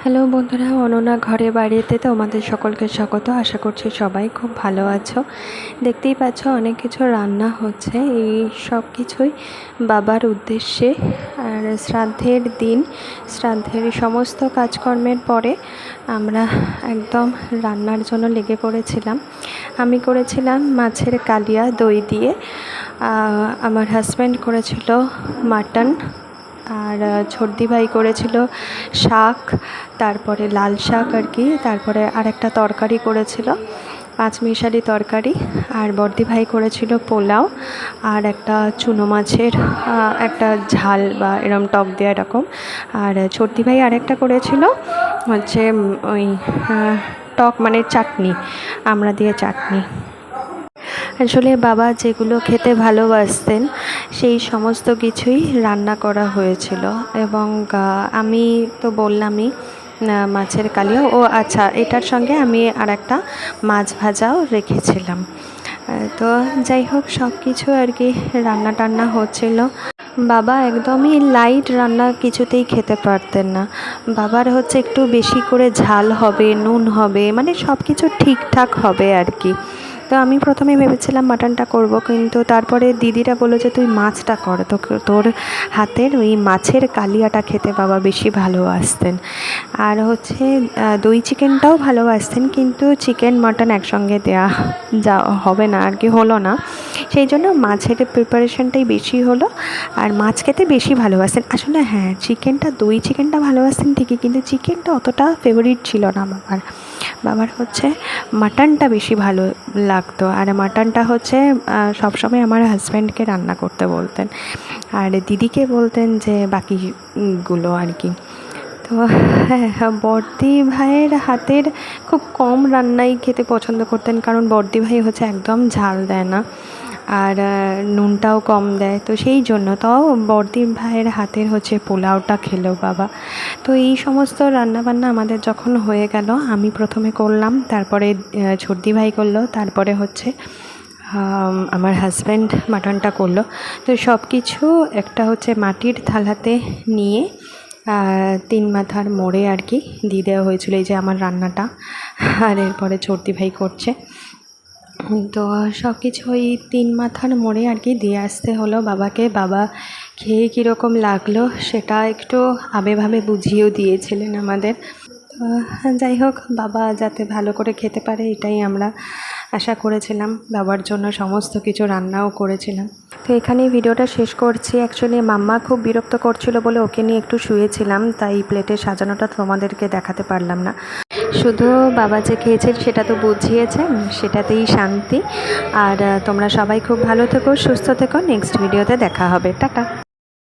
Hello বন্ধুরা, অনন্যা ঘরে বাড়িতে তোমাদের সকলকে স্বাগত। আশা করছি সবাই খুব ভালো আছো। দেখতেই পাচ্ছ অনেক কিছু রান্না হচ্ছে, এই সব কিছুই বাবার উদ্দেশ্যে। আর শ্রাদ্ধের দিন, শ্রাদ্ধের সমস্ত কাজকর্মের পরে আমরা একদম রান্নার জন্য লেগে পড়েছিলাম। আমি করেছিলাম মাছের কালিয়া দই দিয়ে, আমার হাজব্যান্ড করেছিল মাটন, আর ছোটদি ভাই করেছিল শাক, তারপরে লাল শাক আর কি, তারপরে আরেকটা তরকারি করেছিল পাঁচমিশালি তরকারি, আর বড়দি ভাই করেছিল পোলাও, আর একটা চুনো মাছের একটা ঝাল বা এরম টক দেওয়া এরকম, আর ছোটদি ভাই আরেকটা করেছিল হচ্ছে ওই টক মানে চাটনি, আমরা দিয়ে চাটনি। আসলে বাবা যেগুলো খেতে ভালোবাসতেন সেই সমস্ত কিছুই রান্না করা হয়েছিল। এবং আমি তো বললামই মাছের কালিয়া, ও আচ্ছা এটার সঙ্গে আমি আর একটা মাছ ভাজাও রেখেছিলাম। তো যাই হোক, সব কিছু আর কি রান্না টান্না হচ্ছিল। বাবা একদমই লাইট রান্না কিছুতেই খেতে পারতেন না। বাবার হচ্ছে একটু বেশি করে ঝাল হবে, নুন হবে, মানে সব কিছু ঠিকঠাক হবে আর কি। তো আমি প্রথমে ভেবেছিলাম মাটনটা করব, কিন্তু তারপরে দিদিরা বললো যে তুই মাছটা কর, তো তোর হাতের ওই মাছের কালিয়াটা খেতে বাবা বেশি ভালোবাসতেন। আর হচ্ছে দই চিকেনটাও ভালোবাসতেন, কিন্তু চিকেন মাটন একসঙ্গে দেওয়া যা হবে না আর কি, হলো না। সেই জন্য মাছের প্রিপারেশনটাই বেশি হলো, আর মাছ খেতে বেশি ভালোবাসতেন। আসলে হ্যাঁ, চিকেনটা দই চিকেনটা ভালোবাসতেন ঠিকই, কিন্তু চিকেনটা অতটা ফেভারিট ছিল না বাবার হচ্ছে মাটনটা বেশি ভালো লাগতো। আর মাটনটা হচ্ছে সবসময় আমার হাজব্যান্ডকে রান্না করতে বলতেন, আর দিদিকে বলতেন যে বাকিগুলো আর কি। তো হ্যাঁ, বড়দি ভাইয়ের হাতের খুব কম রান্নাই খেতে পছন্দ করতেন, কারণ বড়দি ভাই হচ্ছে একদম ঝাল দেয় না, আর নুনটাও কম দেয়। তো সেই জন্য তাও বড়দি ভাইয়ের হাতের হচ্ছে পোলাওটা খেলো বাবা। তো এই সমস্ত রান্নাবান্না আমাদের যখন হয়ে গেল, আমি প্রথমে করলাম, তারপরে ছোটদি ভাই করলো, তারপরে হচ্ছে আমার হাজব্যান্ড মাটনটা করলো। তো সব কিছু একটা হচ্ছে মাটির থালাতে নিয়ে তিন মাথার মোড়ে আর কি দিয়ে দেওয়া হয়েছিল। এই যে আমার রান্নাটা, আর এরপরে ছোটদি ভাই করছে। তো সব কিছু ওই তিন মাথার মোড়ে আর কি দিয়ে আসতে হলো বাবাকে। বাবা খেয়ে কীরকম লাগলো সেটা একটু আবেভাবে বুঝিয়েও দিয়েছিলেন আমাদের। যাই হোক, বাবা যাতে ভালো করে খেতে পারে এটাই আমরা আশা করেছিলাম, বাবার জন্য সমস্ত কিছু রান্নাও করেছিলাম। তো এখানেই ভিডিওটা শেষ করছি। অ্যাকচুয়ালি মাম্মা খুব বিরক্ত করছিল বলে ওকে নিয়ে একটু শুয়েছিলাম, তাই প্লেটে সাজানোটা তোমাদেরকে দেখাতে পারলাম না। শুধু বাবা যে খেয়েছেন সেটা তো বুঝিয়েছেন, সেটাতেই শান্তি। আর তোমরা সবাই খুব ভালো থেকো, সুস্থ থেকো। নেক্সট ভিডিওতে দেখা হবে। টাটা।